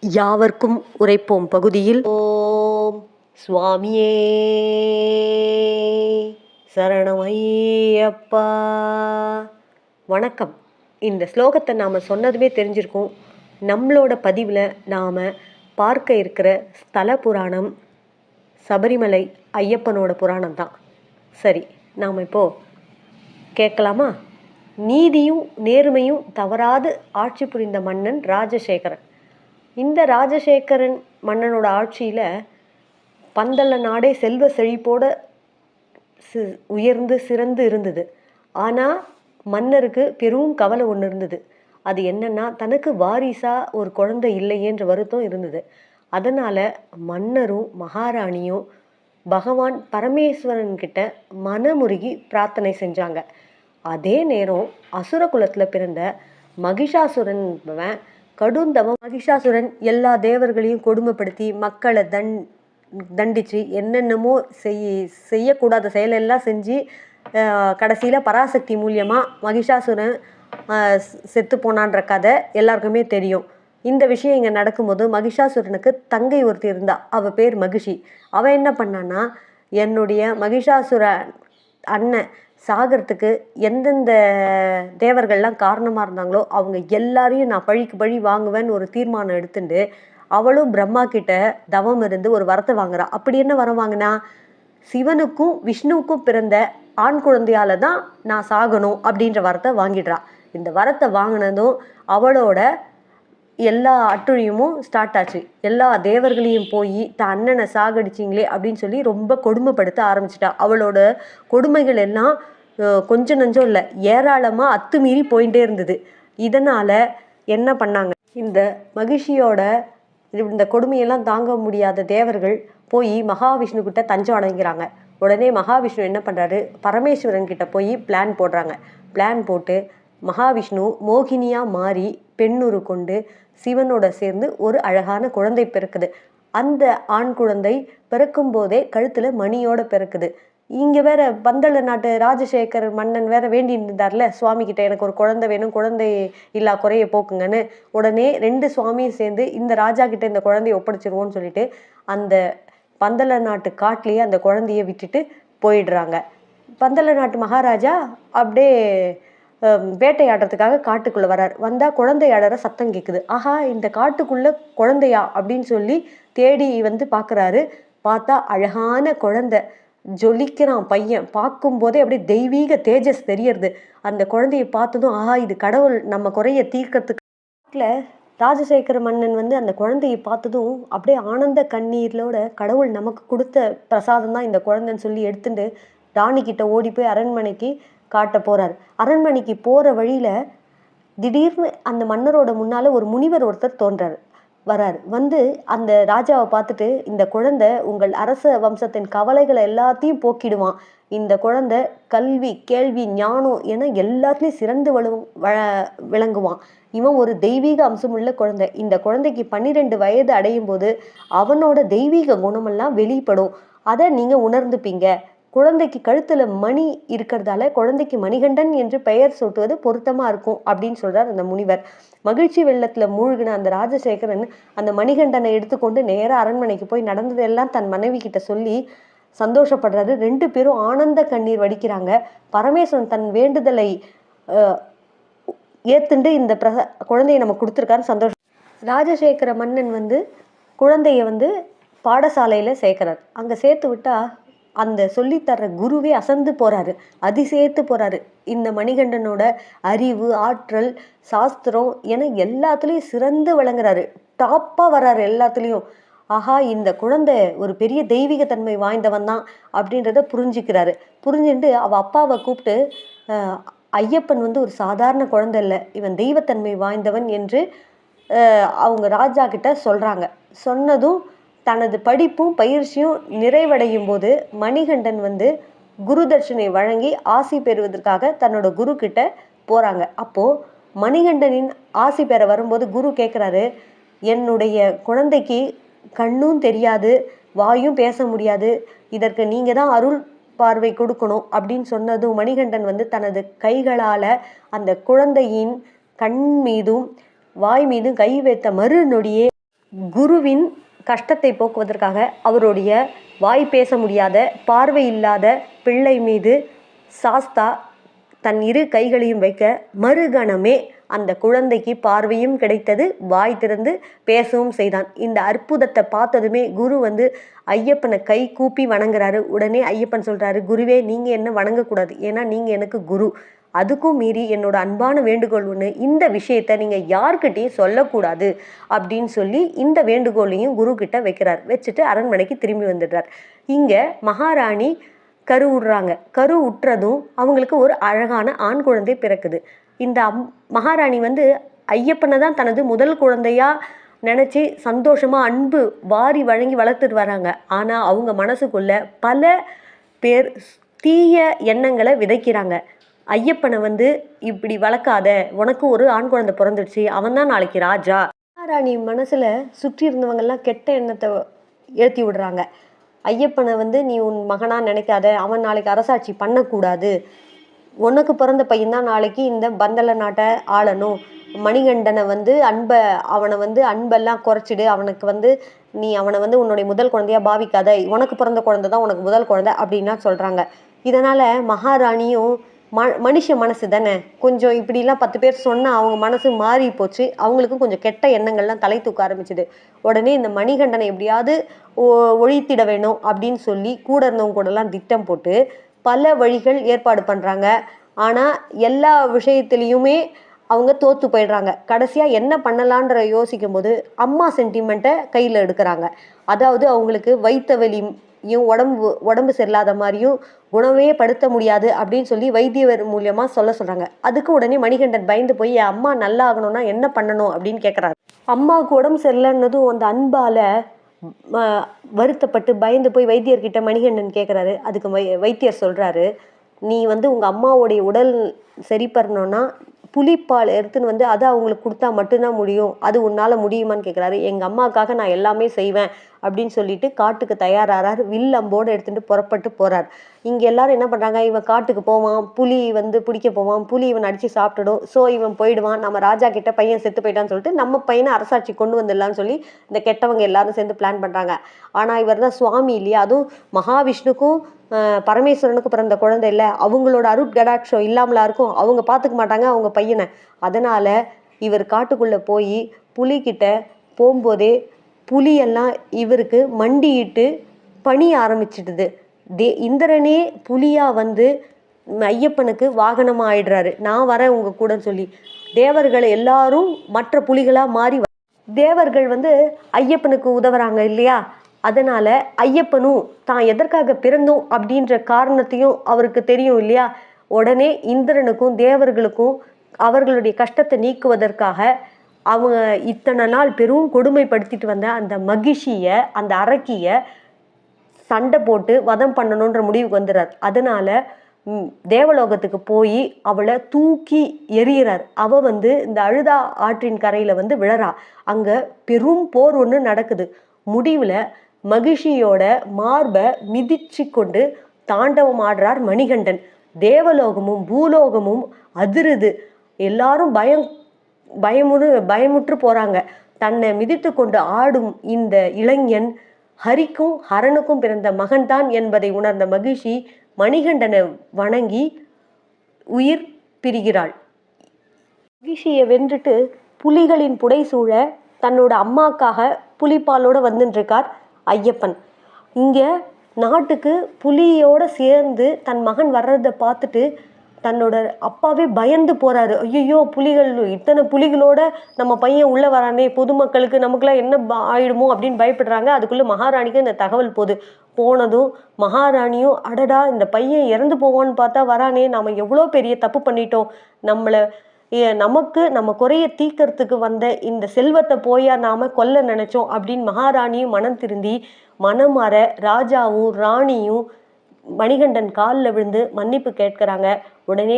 யாவர்க்கும் உரைப்போம் பகுதியில் ஓம் சுவாமியே சரணமையப்பா. வணக்கம். இந்த ஸ்லோகத்தை நாம் சொன்னதுமே தெரிஞ்சிருக்கோம். நம்மளோட பதிவில் நாம் பார்க்க இருக்கிற ஸ்தல புராணம் சபரிமலை ஐயப்பனோட புராணம் தான். சரி, நாம் இப்போது கேட்கலாமா? நீதியும் நேர்மையும் தவறாது ஆட்சி புரிந்த மன்னன் ராஜசேகரன். இந்த ராஜசேகரன் மன்னனோட ஆட்சியில் பந்தல நாடே செல்வ செழிப்போடு உயர்ந்து சிறந்து இருந்தது. ஆனால் மன்னருக்கு பெரும் கவலை ஒன்று இருந்தது. அது என்னன்னா, தனக்கு வாரிசாக ஒரு குழந்தை இல்லையேன்ற வருத்தம் இருந்தது. அதனால் மன்னரும் மகாராணியும் பகவான் பரமேஸ்வரன்கிட்ட மனமுருகி பிரார்த்தனை செஞ்சாங்க. அதே நேரம் அசுர குலத்தில் பிறந்த மகிஷாசுரன் கடுந்தவம். மகிஷாசுரன் எல்லா தேவர்களையும் கொடுமைப்படுத்தி மக்களை தண்டித்து என்னென்னமோ செய்யக்கூடாத செயலெல்லாம் செஞ்சு கடைசியில் பராசக்தி மூலியமாக மகிஷாசுரன் செத்து போனான்ற கதை எல்லாருக்குமே தெரியும். இந்த விஷயம் இங்கே நடக்கும்போது மகிஷாசுரனுக்கு தங்கை ஒருத்தி இருந்தா. அவள் பேர் மகிஷி. அவள் என்ன பண்ணான்னா, என்னுடைய மகிஷாசுர அண்ணன் சாகிறதுக்கு எந்தெந்த தேவர்கள்லாம் காரணமாக இருந்தாங்களோ அவங்க எல்லாரையும் நான் பழிக்கு பழி வாங்குவேன்னு ஒரு தீர்மானம் எடுத்துட்டு அவளும் பிரம்மா கிட்ட தவம் இருந்து ஒரு வரத்தை வாங்குறா. அப்படி என்ன வரம் வாங்கினா, சிவனுக்கும் விஷ்ணுவுக்கும் பிறந்த ஆண் குழந்தையால தான் நான் சாகணும் அப்படின்ற வரத்தை வாங்கிடுறா. இந்த வரத்தை வாங்கினதும் அவளோட எல்லா அட்டுழியமும் ஸ்டார்ட் ஆச்சு. எல்லா தேவர்களையும் போய் தான் அண்ணனை சாகடிச்சிங்களே அப்படின்னு சொல்லி ரொம்ப கொடுமைப்படுத்த ஆரம்பிச்சிட்டா. அவளோட கொடுமைகள் எல்லாம் கொஞ்சம் நஞ்சம் இல்லை, ஏராளமாக அத்துமீறி போயிட்டே இருந்தது. இதனால் என்ன பண்ணாங்க, இந்த மகிழ்ச்சியோட இந்த கொடுமையெல்லாம் தாங்க முடியாத தேவர்கள் போய் மகாவிஷ்ணுக்கிட்ட தஞ்சம் அடைங்கிறாங்க. உடனே மகாவிஷ்ணு என்ன பண்ணுறாரு, பரமேஸ்வரன் கிட்ட போய் பிளான் போடுறாங்க. பிளான் போட்டு மகாவிஷ்ணு மோகினியாக மாறி பெண்ணுரு கொண்டு சிவனோட சேர்ந்து ஒரு அழகான குழந்தை பிறக்குது. அந்த ஆண் குழந்தை பிறக்கும் போதே கழுத்தில் மணியோட பிறக்குது. இங்கே வேற பந்தள நாட்டு ராஜசேகர் மன்னன் வேற வேண்டி இருந்தார்ல சுவாமி கிட்ட, எனக்கு ஒரு குழந்தை வேணும், குழந்தை இல்லா குறைய போக்குங்கன்னு. உடனே 2 சுவாமியும் சேர்ந்து இந்த ராஜா கிட்ட இந்த குழந்தைய ஒப்படைச்சிருவோன்னு சொல்லிட்டு அந்த பந்தள நாட்டு காட்டிலேயே அந்த குழந்தைய விட்டுட்டு போயிடுறாங்க. பந்தள நாட்டு மகாராஜா அப்படியே வேட்டையாடுறதுக்காக காட்டுக்குள்ளே வரார். வந்தால் குழந்தையாடுற சத்தம் கேட்குது. ஆஹா, இந்த காட்டுக்குள்ளே குழந்தையா அப்படின்னு சொல்லி தேடி வந்து பார்க்குறாரு. பார்த்தா அழகான குழந்தை, ஜொலிக்கிறான் பையன். பார்க்கும்போதே அப்படியே தெய்வீக தேஜஸ் தெரியறது. அந்த குழந்தைய பார்த்ததும் ஆஹா, இது கடவுள் நம்ம குறைய தீர்க்கறதுக்கு. ராஜசேகர மன்னன் வந்து அந்த குழந்தையை பார்த்ததும் அப்படியே ஆனந்த கண்ணீரோட கடவுள் நமக்கு கொடுத்த பிரசாதம் தான் இந்த குழந்தைன்னு சொல்லி எடுத்துட்டு ராணி கிட்ட ஓடி போய் அரண்மனைக்கு காட்ட போறார். அரண்மனைக்கு போற வழியில திடீர்னு அந்த மன்னரோட முன்னால ஒரு முனிவர் ஒருத்தர் தோன்றாரு. வராரு. வந்து அந்த ராஜாவை பார்த்துட்டு, இந்த குழந்தை உங்கள் அரச வம்சத்தின் கவலைகளை எல்லாத்தையும் போக்கிடுவான். இந்த குழந்தை கல்வி கேள்வி ஞானம் என எல்லாத்துலேயும் சிறந்து விளங்குவான். இவன் ஒரு தெய்வீக அம்சமுள்ள குழந்தை. இந்த குழந்தைக்கு 12 வயது அடையும் போது அவனோட தெய்வீக குணமெல்லாம் வெளிப்படும். அதை நீங்கள் உணர்ந்துப்பீங்க. குழந்தைக்கு கழுத்தில் மணி இருக்கிறதால குழந்தைக்கு மணிகண்டன் என்று பெயர் சூட்டுவது பொருத்தமாக இருக்கும் அப்படின்னு சொல்கிறார் அந்த முனிவர். மகிழ்ச்சி வெள்ளத்தில் மூழ்கின அந்த ராஜசேகரன் அந்த மணிகண்டனை எடுத்துக்கொண்டு நேராக அரண்மனைக்கு போய் நடந்ததெல்லாம் தன் மனைவி கிட்ட சொல்லி சந்தோஷப்படுறாரு. 2 பேரும் ஆனந்த கண்ணீர் வடிக்கிறாங்க. பரமேஸ்வரன் தன் வேண்டுதலை ஏத்துண்டு இந்த குழந்தையை நம்ம கொடுத்துருக்காருன்னு சந்தோஷம். ராஜசேகர மன்னன் வந்து குழந்தைய வந்து பாடசாலையில் சேர்க்கிறார். அங்கே சேர்த்து விட்டா அந்த சொல்லித்தர்ற குருவே அசந்து போறாரு, அதிசயத்து போறாரு. இந்த மணிகண்டனோட அறிவு ஆற்றல் சாஸ்திரம் என எல்லாத்துலேயும் சிறந்து விளங்குறாரு. டாப்பாக வர்றாரு எல்லாத்துலேயும். ஆஹா, இந்த குழந்தை ஒரு பெரிய தெய்வீகத்தன்மை வாய்ந்தவன் தான் அப்படின்றத புரிஞ்சுக்கிறாரு. புரிஞ்சுட்டு அவள் அப்பாவை கூப்பிட்டு, ஐயப்பன் வந்து ஒரு சாதாரண குழந்தை இல்லை, இவன் தெய்வத்தன்மை வாய்ந்தவன் என்று அவங்க ராஜா கிட்ட சொல்கிறாங்க. சொன்னதும் தனது படிப்பும் பயிற்சியும் நிறைவடையும் போது மணிகண்டன் வந்து குரு தட்சிணை வழங்கி ஆசி பெறுவதற்காக தன்னோட குரு கிட்ட போகிறாங்க. அப்போது மணிகண்டனின் ஆசி பெற வரும்போது குரு கேட்குறாரு, என்னுடைய குழந்தைக்கு கண்ணும் தெரியாது, வாயும் பேச முடியாது, இதற்கு நீங்கள் தான் அருள் பார்வை கொடுக்கணும் அப்படின்னு சொன்னதும் மணிகண்டன் வந்து தனது கைகளால் அந்த குழந்தையின் கண் மீதும் வாய் மீதும் கை வைத்த மறு நொடியே குருவின் கஷ்டத்தை போக்குவதற்காக அவருடைய வாய் பேச முடியாத பார்வை இல்லாத பிள்ளை மீது சாஸ்தா தன் இரு கைகளையும் வைக்க மறுகணமே அந்த குழந்தைக்கு பார்வையும் கிடைத்தது, வாய் திறந்து பேசவும் செய்தான். இந்த அற்புதத்தை பார்த்ததுமே குரு வந்து ஐயப்பனை கை கூப்பி வணங்குறாரு. உடனே ஐயப்பன் சொல்கிறாரு, குருவே நீங்கள் என்ன வணங்கக்கூடாது, ஏன்னா நீங்கள் எனக்கு குரு. அதுக்கும் மீறி என்னோட அன்பான வேண்டுகோள் ஒன்று, இந்த விஷயத்தை நீங்கள் யார்கிட்டையும் சொல்லக்கூடாது அப்படின்னு சொல்லி இந்த வேண்டுகோளையும் குரு கிட்ட வைக்கிறார். வச்சுட்டு அரண்மனைக்கு திரும்பி வந்துடுறார். இங்கே மகாராணி கரு விடுறாங்க. கரு உற்றதும் அவங்களுக்கு ஒரு அழகான ஆண் குழந்தை பிறக்குது. இந்த மகாராணி வந்து ஐயப்பனை தான் தனது முதல் குழந்தையா நினச்சி சந்தோஷமாக அன்பு வாரி வழங்கி வளர்த்துட்டு வராங்க. ஆனால் அவங்க மனசுக்குள்ள பல பேர் தீய எண்ணங்களை விதைக்கிறாங்க. ஐயப்பனை வந்து இப்படி வளர்க்காத, உனக்கு ஒரு ஆண் குழந்தை பிறந்துடுச்சு, அவன் தான் நாளைக்கு ராஜா. மகாராணி மனசில் சுற்றி இருந்தவங்கெல்லாம் கெட்ட எண்ணத்தை ஏற்றி விடுறாங்க. ஐயப்பனை வந்து நீ உன் மகனாக நினைக்காத, அவன் நாளைக்கு அரசாட்சி பண்ணக்கூடாது, உனக்கு பிறந்த பையன்தான் நாளைக்கு இந்த பந்தல நாட்டை ஆளணும், மணிகண்டனை வந்து அவனை வந்து அன்பெல்லாம் குறைச்சிடு, அவனுக்கு வந்து நீ அவனை வந்து உன்னுடைய முதல் குழந்தையாக பாவிக்காத, உனக்கு பிறந்த குழந்தை தான் உனக்கு முதல் குழந்தை அப்படின்னா சொல்கிறாங்க. இதனால் மகாராணியும் மனுஷ மனசு தானே, கொஞ்சம் இப்படிலாம் 10 பேர் சொன்னால் அவங்க மனசு மாறி போச்சு. அவங்களுக்கும் கொஞ்சம் கெட்ட எண்ணங்கள்லாம் தலை தூக்க ஆரம்பிச்சுது. உடனே இந்த மணிகண்டனை எப்படியாவது ஒழித்திட வேணும் அப்படின்னு சொல்லி கூட இருந்தவங்க கூடலாம் திட்டம் போட்டு பல வழிகள் ஏற்பாடு பண்ணுறாங்க. ஆனால் எல்லா விஷயத்துலேயுமே அவங்க தோற்று போயிடுறாங்க. கடைசியாக என்ன பண்ணலான்ற யோசிக்கும் போது அம்மா சென்டிமெண்ட்டை கையில் எடுக்கிறாங்க. அதாவது அவங்களுக்கு வயிற்று வலியும் உடம்பு சரியில்லாத மாதிரியும் குணமே படுத்த முடியாது அப்படின்னு சொல்லி வைத்தியர் மூலியமாக சொல்கிறாங்க. அதுக்கு உடனே மணிகண்டன் பயந்து போய் என் அம்மா நல்லா ஆகணும்னா என்ன பண்ணணும் அப்படின்னு கேட்குறாரு. அம்மாவுக்கு உடம்பு சரியில்லைன்னதும் அந்த அன்பால் வருத்தப்பட்டு பயந்து போய் வைத்தியர்கிட்ட மணிகண்டன் கேட்குறாரு. அதுக்கு வைத்தியர் சொல்கிறாரு, நீ வந்து உங்கள் அம்மாவோடைய உடல் சரி பண்ணணும்னா புலிப்பால் எடுத்துன்னு வந்து அதை அவங்களுக்கு கொடுத்தா மட்டும்தான் முடியும், அது உன்னால் முடியுமான்னு கேட்குறாரு. எங்கள் அம்மாவுக்காக நான் எல்லாமே செய்வேன் அப்படின்னு சொல்லிட்டு காட்டுக்கு தயாராகிறார். வில்லம்போடு எடுத்துகிட்டு புறப்பட்டு போகிறார். இங்கே எல்லாரும் என்ன பண்ணுறாங்க, இவன் காட்டுக்கு போவான், புலி வந்து பிடிக்க போவான், புலி இவன் அடித்து சாப்பிட்டுடும், ஸோ இவன் போயிடுவான், நம்ம ராஜா கிட்ட பையன் செத்து போயிட்டான்னு சொல்லிட்டு நம்ம பையனை அரசாட்சி கொண்டு வந்துடலான்னு சொல்லி இந்த கெட்டவங்க எல்லாரும் சேர்ந்து பிளான் பண்ணுறாங்க. ஆனால் இவர் தான் சுவாமி இல்லையா, அதுவும் மகாவிஷ்ணுக்கும் பரமேஸ்வரனுக்கு பிறந்த குழந்தை இல்லை, அவங்களோட அருட்கடாட்சம் இல்லாமலா இருக்கும், அவங்க பார்த்துக்க மாட்டாங்க அவங்க பையனை. அதனால் இவர் காட்டுக்குள்ளே போய் புலிக்கிட்ட போகும்போதே புலியெல்லாம் இவருக்கு மண்டியிட்டு பணிய ஆரம்பிச்சிடுது. இந்திரனே புலியாக வந்து ஐயப்பனுக்கு வாகனமாக ஆயிடுறாரு. நான் வரேன் உங்கள் கூடன்னு சொல்லி தேவர்களை எல்லாரும் மற்ற புலிகளாக மாறி தேவர்கள் வந்து ஐயப்பனுக்கு உதவுறாங்க இல்லையா. அதனால் ஐயப்பனும் தான் எதற்காக பிறந்தோம் அப்படின்ற காரணத்தையும் அவருக்கு தெரியும் இல்லையா. உடனே இந்திரனுக்கும் தேவர்களுக்கும் அவர்களுடைய கஷ்டத்தை நீக்குவதற்காக அவங்க இத்தனை நாள் பெரும் கொடுமைப்படுத்திட்டு வந்த அந்த மகிஷியை, அந்த அரக்கியை சண்டை போட்டு வதம் பண்ணணுன்ற முடிவுக்கு வந்துடுறார். அதனால் தேவலோகத்துக்கு போய் அவளை தூக்கி எறிகிறார். அவள் வந்து இந்த அழுதா ஆற்றின் கரையில் வந்து விழறா. அங்கே பெரும் போர் ஒன்று நடக்குது. முடிவில் மகிஷியோட மார்பை மிதிச்சு கொண்டு தாண்டவம் ஆடுறார் மணிகண்டன். தேவலோகமும் பூலோகமும் அதிருது. எல்லாரும் பயமுற்று போகிறாங்க. தன்னை மிதித்து கொண்டு ஆடும் இந்த இளைஞன் ஹரிக்கும் ஹரனுக்கும் பிறந்த மகன்தான் என்பதை உணர்ந்த மகிஷி மணிகண்டனை வணங்கி உயிர் பிரிகிறாள். மகிஷியை வென்றுட்டு புலிகளின் புடைசூழ தன்னோட அம்மாக்காக புலிப்பாலோடு வந்துட்டுருக்கார் ஐயப்பன். இங்கே நாட்டுக்கு புலியோடு சேர்ந்து தன் மகன் வர்றதை பார்த்துட்டு தன்னோட அப்பாவே பயந்து போகிறாரு. ஐயோ, புலிகள், இத்தனை புலிகளோட நம்ம பையன் உள்ளே வரானே, பொதுமக்களுக்கு நமக்குலாம் என்ன ஆயிடுமோ அப்படின்னு பயப்படுறாங்க. அதுக்குள்ளே மகாராணிக்கு இந்த தகவல் போனதும் மகாராணியும் அடடா இந்த பையன் இறந்து போவான்னு பார்த்தா வரானே, நம்ம எவ்வளோ பெரிய தப்பு பண்ணிட்டோம், நமக்கு நம்ம குறைய தீர்க்கறதுக்கு வந்த இந்த செல்வத்தை போயா நாம கொல்ல நினைச்சோம் அப்படின்னு மகாராணியும் மனம் திருந்தி மனமாற ராஜாவும் ராணியும் மணிகண்டன் காலில் விழுந்து மன்னிப்பு கேட்குறாங்க. உடனே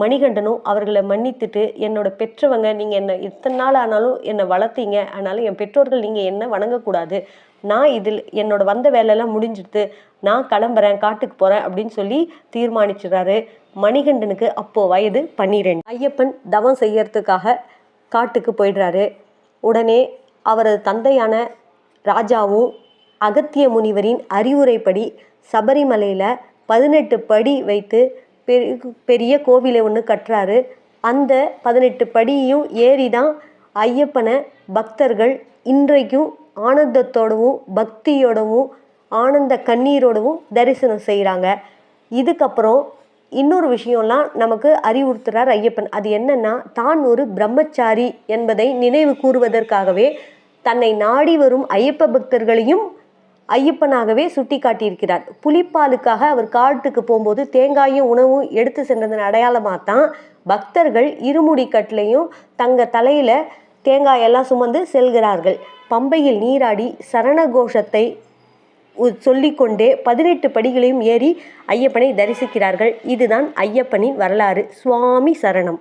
மணிகண்டனும் அவர்களை மன்னித்துட்டு, என்னோட பெற்றவங்க, நீங்கள் என்னை இத்தனை நாள் ஆனாலும் என்னை வளர்த்தீங்க, அதனால என் பெற்றோர்கள் நீங்கள் என்ன வணங்கக்கூடாது, நான் இதில் என்னோட வந்த வேலையெல்லாம் முடிஞ்சிடுது, நான் கிளம்புறேன், காட்டுக்கு போகிறேன் அப்படின்னு சொல்லி தீர்மானிச்சிடுறாரு. மணிகண்டனுக்கு அப்போது வயது 12. ஐயப்பன் தவம் செய்யறதுக்காக காட்டுக்கு போயிடுறாரு. உடனே அவரது தந்தையான ராஜாவும் அகத்திய முனிவரின் அறிவுரைப்படி சபரிமலையில் 18 படி வைத்து பெரிய கோவிலை ஒன்று கட்டுறாரு. அந்த 18 படியையும் ஏறி தான் ஐயப்பனை பக்தர்கள் இன்றைக்கும் ஆனந்தத்தோடவும் பக்தியோடவும் ஆனந்த கண்ணீரோடவும் தரிசனம் செய்கிறாங்க. இதுக்கப்புறம் இன்னொரு விஷயம்லாம் நமக்கு அறிவுறுத்துகிறார் ஐயப்பன். அது என்னன்னா, தான் ஒரு பிரம்மச்சாரி என்பதை நினைவு கூறுவதற்காகவே தன்னை நாடி வரும் ஐயப்ப பக்தர்களையும் ஐயப்பனாகவே சுட்டி காட்டியிருக்கிறார். புலிப்பாலுக்காக அவர் காட்டுக்கு போகும்போது தேங்காயும் உணவும் எடுத்து சென்றதன் அடையாளமாக தான் பக்தர்கள் இருமுடி கட்டிலையும் தங்க தலையில் தேங்காயெல்லாம் சுமந்து செல்கிறார்கள். பம்பையில் நீராடி சரண கோஷத்தை சொல்லிக்கொண்டே 18 படிகளையும் ஏறி ஐயப்பனை தரிசிக்கிறார்கள். இதுதான் ஐயப்பனின் வரலாறு. சுவாமி சரணம்.